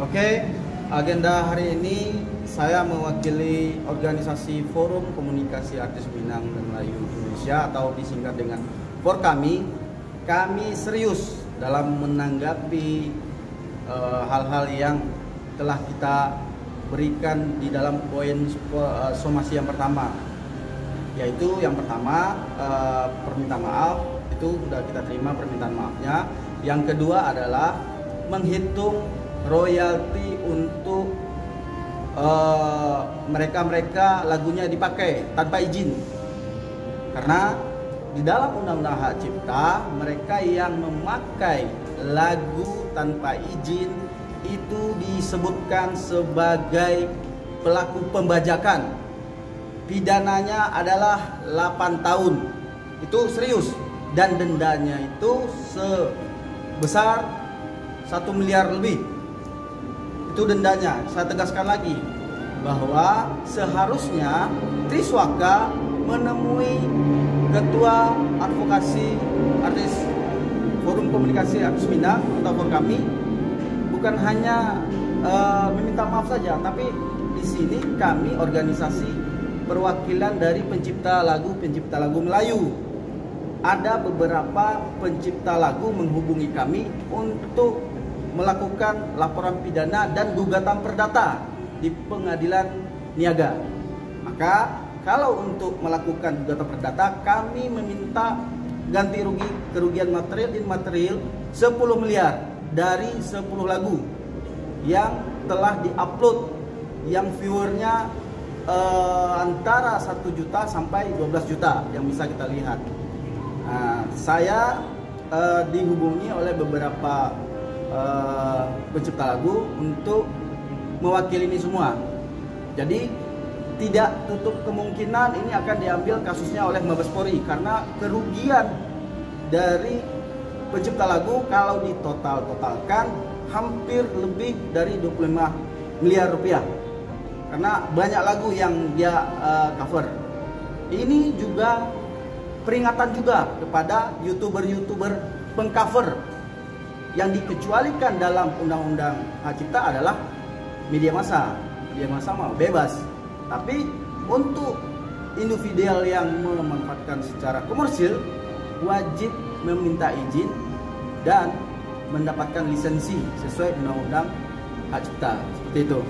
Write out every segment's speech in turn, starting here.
Oke, agenda hari ini saya mewakili organisasi Forum Komunikasi Artis Minang dan Melayu Indonesia atau disingkat dengan FORKAMI. Kami serius dalam menanggapi hal-hal yang telah kita berikan di dalam poin somasi yang pertama, yaitu yang pertama permintaan maaf, itu sudah kita terima permintaan maafnya. Yang kedua adalah menghitung royalti untuk mereka lagunya dipakai tanpa izin, karena di dalam Undang-Undang Hak Cipta mereka yang memakai lagu tanpa izin itu disebutkan sebagai pelaku pembajakan. Pidananya adalah 8 tahun. Itu serius, dan dendanya itu sebesar 1 miliar lebih. Itu dendanya. Saya tegaskan lagi bahwa seharusnya Triswaka menemui Ketua Advokasi Artis Forum Komunikasi Artis Minang atau FORKAMI, bukan hanya meminta maaf saja, tapi di sini kami organisasi perwakilan dari pencipta lagu Melayu. Ada beberapa pencipta lagu menghubungi kami untuk melakukan laporan pidana dan gugatan perdata di pengadilan niaga. Maka kalau untuk melakukan gugatan perdata, kami meminta ganti rugi kerugian material dan imaterial 10 miliar dari 10 lagu yang telah diupload, yang viewernya antara 1 juta sampai 12 juta yang bisa kita lihat. Saya dihubungi oleh beberapa pencipta lagu untuk mewakili ini semua. Jadi tidak tutup kemungkinan ini akan diambil kasusnya oleh Mabes Polri, karena kerugian dari pencipta lagu kalau ditotalkan hampir lebih dari 25 miliar rupiah, karena banyak lagu yang dia cover. Ini juga peringatan juga kepada youtuber pengcover. Yang dikecualikan dalam Undang-Undang Hak Cipta adalah media massa. Media massa mau bebas, tapi untuk individual yang memanfaatkan secara komersil wajib meminta izin dan mendapatkan lisensi sesuai Undang-Undang Hak Cipta, seperti itu.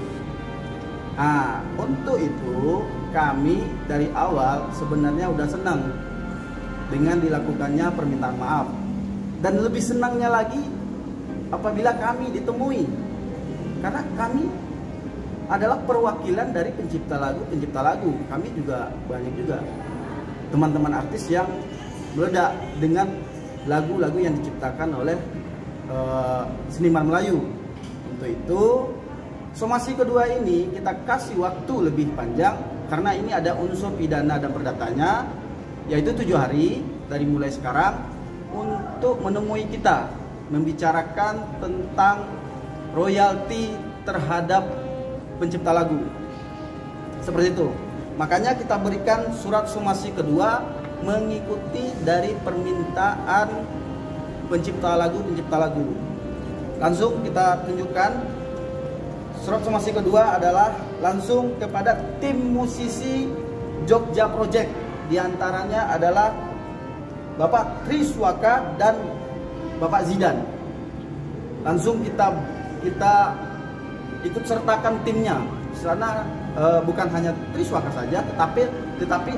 Untuk itu kami dari awal sebenarnya udah senang dengan dilakukannya permintaan maaf, dan lebih senangnya lagi apabila kami ditemui, karena kami adalah perwakilan dari pencipta lagu. Kami juga banyak juga teman-teman artis yang meledak dengan lagu-lagu yang diciptakan oleh seniman Melayu. Untuk itu somasi kedua ini kita kasih waktu lebih panjang, karena ini ada unsur pidana dan perdatanya, yaitu 7 hari dari mulai sekarang untuk menemui kita, membicarakan tentang royalti terhadap pencipta lagu. Seperti itu. Makanya kita berikan surat somasi kedua mengikuti dari permintaan pencipta lagu. Langsung kita tunjukkan. Surat somasi kedua adalah langsung kepada tim musisi Jogja Project. Di antaranya adalah Bapak Triswaka dan Bapak Zidan. Langsung kita ikut sertakan timnya. Di sana bukan hanya Triswaka saja, tetapi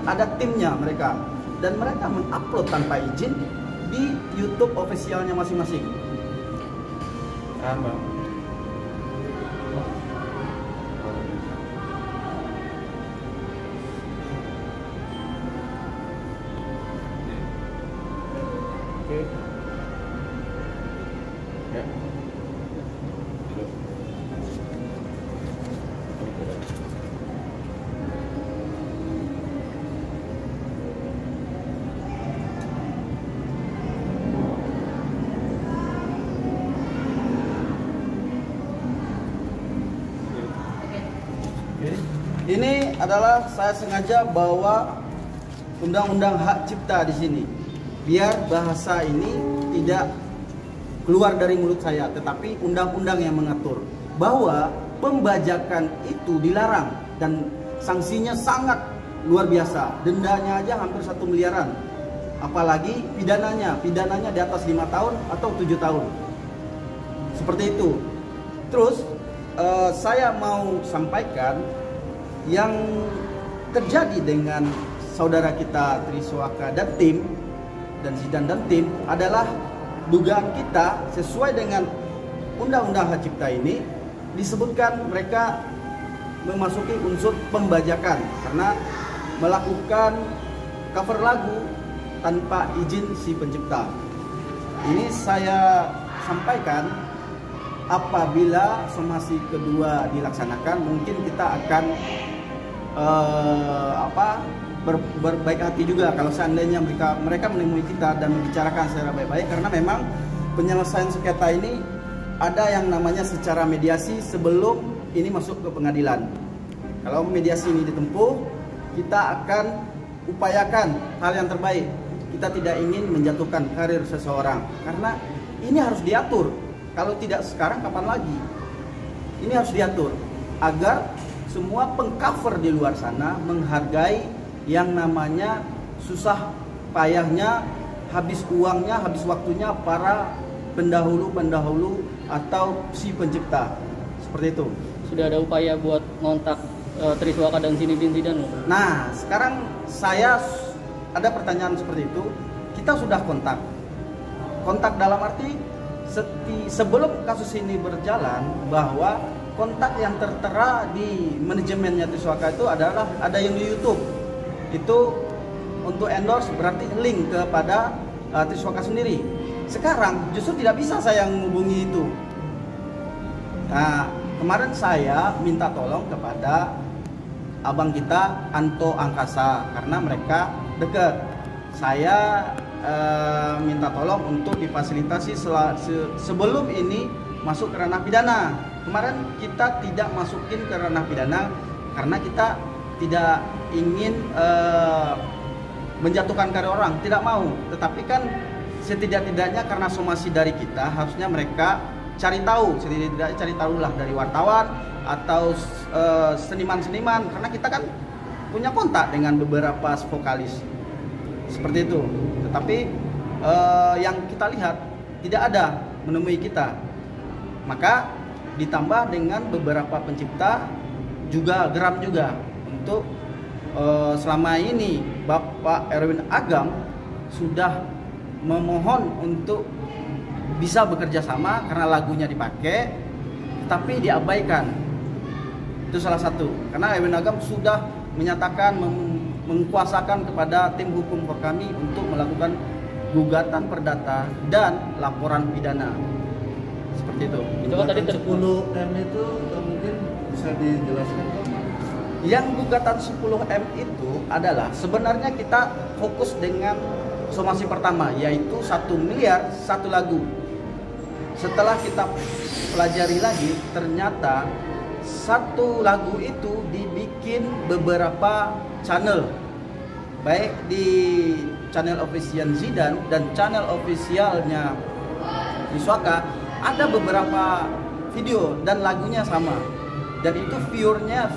ada timnya mereka, dan mereka mengupload tanpa izin di YouTube officialnya masing-masing. Ini adalah saya sengaja bawa Undang-Undang Hak Cipta di sini, biar bahasa ini tidak keluar dari mulut saya, tetapi undang-undang yang mengatur. bahwa pembajakan itu dilarang dan sanksinya sangat luar biasa. Dendanya aja hampir 1 miliaran. Apalagi pidananya di atas 5 tahun atau 7 tahun. Seperti itu. Terus saya mau sampaikan yang terjadi dengan saudara kita Triswaka dan tim, dan Zidan dan tim, adalah dugaan kita sesuai dengan Undang-Undang Hak Cipta ini disebutkan mereka memasuki unsur pembajakan karena melakukan cover lagu tanpa izin si pencipta. Ini saya sampaikan apabila somasi kedua dilaksanakan, mungkin kita akan berbaik hati juga kalau seandainya mereka menemui kita dan membicarakan secara baik-baik, karena memang penyelesaian sengketa ini ada yang namanya secara mediasi sebelum ini masuk ke pengadilan. Kalau mediasi ini ditempuh, kita akan upayakan hal yang terbaik. Kita tidak ingin menjatuhkan karir seseorang karena ini harus diatur. Kalau tidak sekarang kapan lagi? Ini harus diatur agar semua pengcover di luar sana menghargai yang namanya susah payahnya, habis uangnya, habis waktunya para pendahulu atau si pencipta. Seperti itu. Sudah ada upaya buat ngontak Triswaka dan Zinedine Zidane? Nah, sekarang saya ada pertanyaan seperti itu. Kita sudah kontak dalam arti sebelum kasus ini berjalan, bahwa kontak yang tertera di manajemennya Triswaka itu adalah ada yang di YouTube. Itu untuk endorse, berarti link kepada Triswaka sendiri. Sekarang justru tidak bisa saya menghubungi itu. Nah, kemarin saya minta tolong kepada abang kita Anto Angkasa karena mereka dekat. Saya minta tolong untuk difasilitasi sebelum ini masuk ke ranah pidana. Kemarin kita tidak masukin ke ranah pidana karena kita tidak ingin menjatuhkan karir orang, tidak mau. Tetapi kan setidak-tidaknya karena somasi dari kita, harusnya mereka cari tahu, setidaknya cari tahulah dari wartawan atau seniman-seniman, karena kita kan punya kontak dengan beberapa vokalis seperti itu. Tetapi yang kita lihat tidak ada menemui kita. Maka ditambah dengan beberapa pencipta juga geram juga untuk selama ini Bapak Erwin Agam sudah memohon untuk bisa bekerja sama karena lagunya dipakai, tapi diabaikan. Itu salah satu. Karena Erwin Agam sudah menyatakan mengkuasakan kepada tim hukum for kami untuk melakukan gugatan perdata dan laporan pidana. Seperti itu. Itu kan tadi 10M itu mungkin bisa dijelaskan, Pak? Yang gugatan 10M itu adalah sebenarnya kita fokus dengan somasi pertama, yaitu 1 miliar 1 lagu. Setelah kita pelajari lagi, ternyata satu lagu itu dibikin beberapa channel, baik di channel official Zidane dan channel officialnya Triswaka. Ada beberapa video dan lagunya sama, dan itu viewernya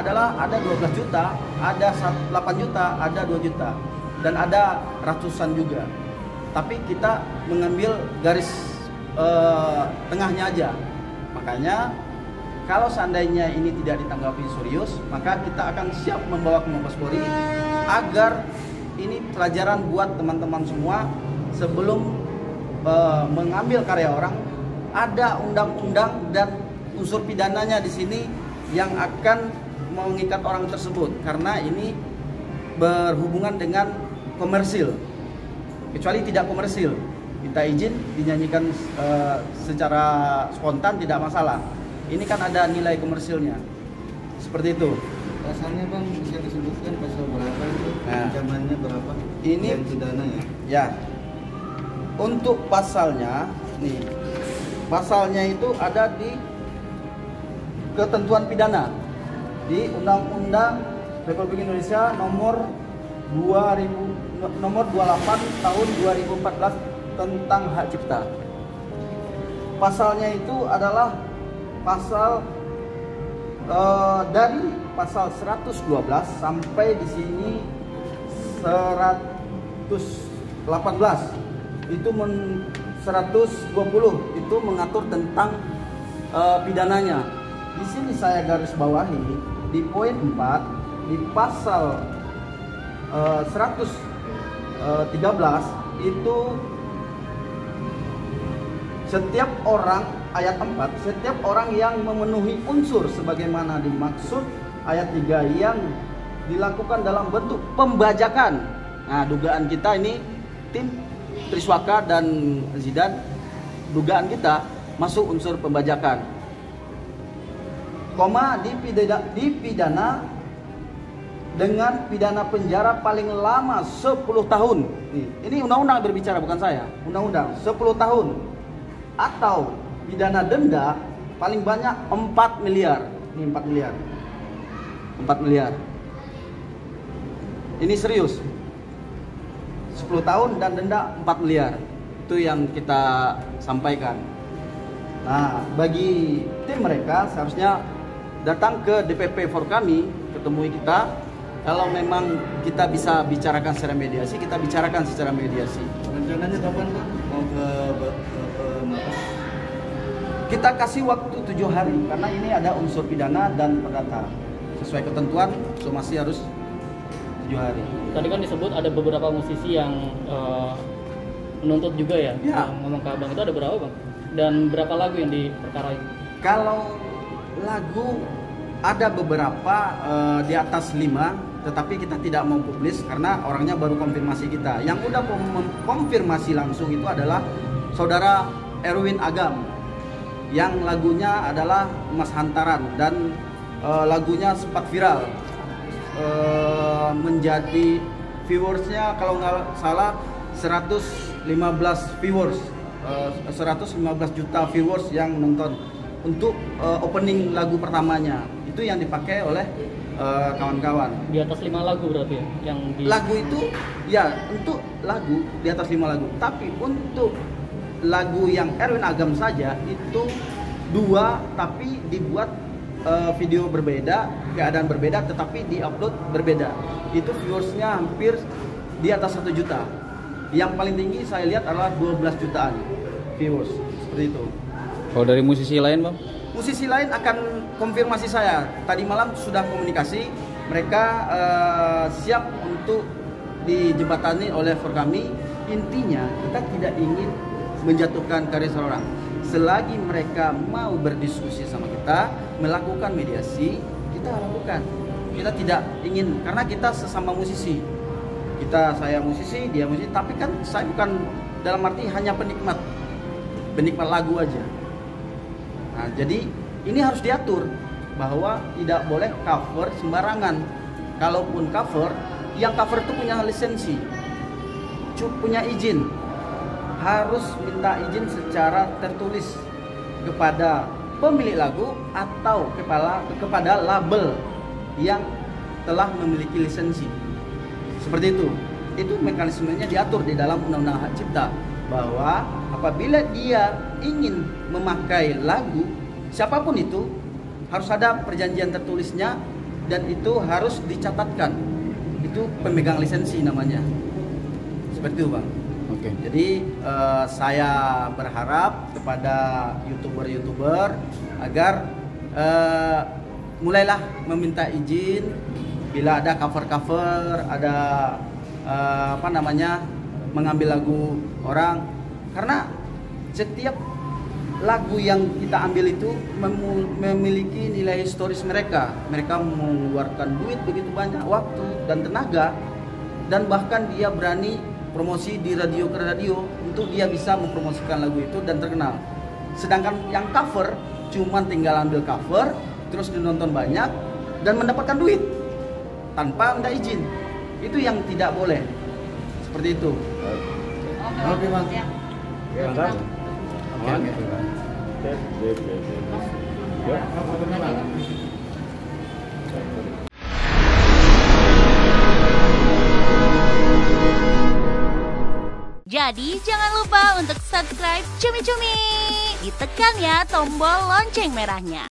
adalah ada 12 juta, ada 8 juta, ada 2 juta, dan ada ratusan juga. Tapi kita mengambil garis tengahnya aja. Makanya kalau seandainya ini tidak ditanggapi serius, maka kita akan siap membawa ke Mabes Polri agar ini pelajaran buat teman-teman semua sebelum mengambil karya orang. Ada undang-undang dan unsur pidananya di sini yang akan mengikat orang tersebut, karena ini berhubungan dengan komersil. Kecuali tidak komersil, minta izin dinyanyikan secara spontan tidak masalah. Ini kan ada nilai komersilnya, seperti itu. Pasalnya, Bang, bisa disebutkan pasal berapa itu? Nah, ancamannya berapa? Ini yang pidana ya? Ya. Untuk pasalnya, nih. Pasalnya itu ada di ketentuan pidana di Undang-Undang Republik Indonesia nomor 28 tahun 2014 tentang hak cipta. Pasalnya itu adalah pasal dari pasal 112 sampai di sini 118 itu 120 itu mengatur tentang pidananya. Di sini saya garis bawahi di poin 4 di pasal 113 itu setiap orang, ayat 4, setiap orang yang memenuhi unsur sebagaimana dimaksud ayat 3 yang dilakukan dalam bentuk pembajakan. Nah, dugaan kita ini tim Triswaka dan Zidan, dugaan kita masuk unsur pembajakan. Koma dipidana dengan pidana penjara paling lama 10 tahun. Ini undang-undang berbicara, bukan saya. Undang-undang 10 tahun. Atau pidana denda paling banyak 4 miliar. Ini 4 miliar. 4 miliar. Ini serius. 10 tahun dan denda 4 miliar. Itu yang kita sampaikan. Nah, bagi tim mereka seharusnya datang ke DPP for kami, ketemui kita. Kalau memang kita bisa bicarakan secara mediasi, kita bicarakan secara mediasi. Rencananya kapan Pak mau ke Mabes? Kita kasih waktu 7 hari karena ini ada unsur pidana dan perdata. Sesuai ketentuan somasi harus 7 hari. Tadi kan disebut ada beberapa musisi yang menuntut juga ya. Ya. Ngomong ke abang itu ada berapa bang? Dan berapa lagu yang diperkarai? Kalau lagu ada beberapa di atas 5, tetapi kita tidak mau publis karena orangnya baru konfirmasi kita. Yang udah konfirmasi langsung itu adalah saudara Erwin Agam, yang lagunya adalah Mas Hantaran dan lagunya sempat viral, menjadi viewersnya kalau nggak salah 115 viewers, 115 juta viewers yang nonton untuk opening lagu pertamanya. Itu yang dipakai oleh kawan-kawan. Di atas 5 lagu berarti ya? Yang di... Lagu itu ya untuk lagu di atas 5 lagu. Tapi untuk lagu yang Erwin Agam saja itu 2, tapi dibuat video berbeda, keadaan berbeda, tetapi diupload berbeda. Itu viewersnya hampir di atas 1 juta. Yang paling tinggi saya lihat adalah 12 jutaan viewers, seperti itu. Kalau dari musisi lain bang? Musisi lain akan konfirmasi saya. Tadi malam sudah komunikasi, mereka siap untuk dijembatani oleh for kami. Intinya kita tidak ingin menjatuhkan karya seorang. Selagi mereka mau berdiskusi sama kita, melakukan mediasi, kita lakukan. Kita tidak ingin, karena kita sesama musisi. Saya musisi, dia musisi, tapi kan saya bukan dalam arti hanya penikmat lagu aja. Nah, jadi ini harus diatur bahwa tidak boleh cover sembarangan. Kalaupun cover, yang cover itu punya lisensi, punya izin, harus minta izin secara tertulis kepada pemilik lagu atau kepada label yang telah memiliki lisensi. Seperti itu. Itu mekanismenya diatur di dalam Undang-Undang Hak Cipta, bahwa apabila dia ingin memakai lagu siapapun itu harus ada perjanjian tertulisnya dan itu harus dicatatkan. Itu pemegang lisensi namanya. Seperti itu bang. Oke. Jadi saya berharap kepada youtuber agar mulailah meminta izin bila ada cover, ada mengambil lagu orang, karena setiap lagu yang kita ambil itu memiliki nilai historis mereka. Mereka mengeluarkan duit begitu banyak, waktu dan tenaga, dan bahkan dia berani promosi di radio ke radio untuk dia bisa mempromosikan lagu itu dan terkenal. Sedangkan yang cover cuman tinggal ambil cover terus dinonton banyak dan mendapatkan duit tanpa minta izin. Itu yang tidak boleh. Seperti itu. Oke bang. Ya, Bang. Oke. Jadi jangan lupa untuk subscribe Cumi Cumi. Ditekan ya tombol lonceng merahnya.